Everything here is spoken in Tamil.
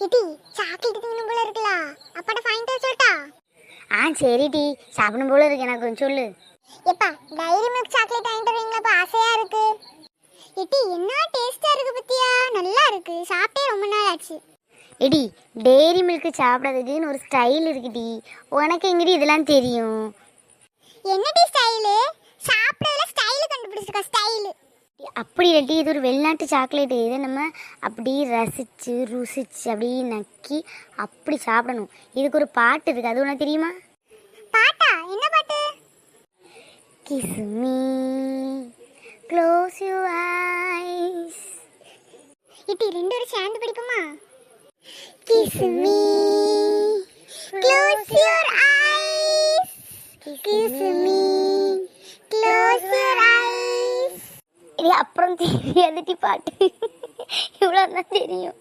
இடி சாக்லேட் திங்கணும் போல இருக்குல, அப்பாட்ட வாங்கிட்டு வர சொல்லட்டா? சரி டி, சாப்பிடும் போல இருக்கு, எனக்கு கொஞ்சம் சொல்லு. எப்பா டைரி மில்க் சாக்லேட் வாங்கிட்டு வரீங்களா? ஆசையா இருக்கு. இடி என்ன டேஸ்டா இருக்கு பத்தியா, நல்லா இருக்கு, சாப்பிட்டே ரொம்ப நாள் ஆச்சு. எடி டெய்ரி மில்க் சாப்பிட்றதுக்குன்னு ஒரு ஸ்டைல் இருக்குடி, உனக்கு எங்கடி இதெல்லாம் தெரியும்? என்னடி ஸ்டைலு? சாப்பிடறதுல ஸ்டைல் கண்டுபிடிச்சிருக்கா, ஸ்டைல். அப்படி இல்லாட்டி இது ஒரு வெளிநாட்டு சாக்லேட்டு, இதை நம்ம அப்படி ரசித்து ருசிச்சு அப்படி நக்கி அப்படி சாப்பிடணும். இதுக்கு ஒரு பாட்டு இருக்குது, அது உனக்கு தெரியுமா? பாட்டா? என்ன பாட்டு? Kiss me, close your eyes. இட்டி ரெண்டு பேரும் சேர்ந்து படிப்போமா? Kiss me, close your eyes. Kiss me, close your eyes. இது அப்புறம் தெரியாதுட்டி பாட்டு, இவ்வளோ தான் தெரியும்.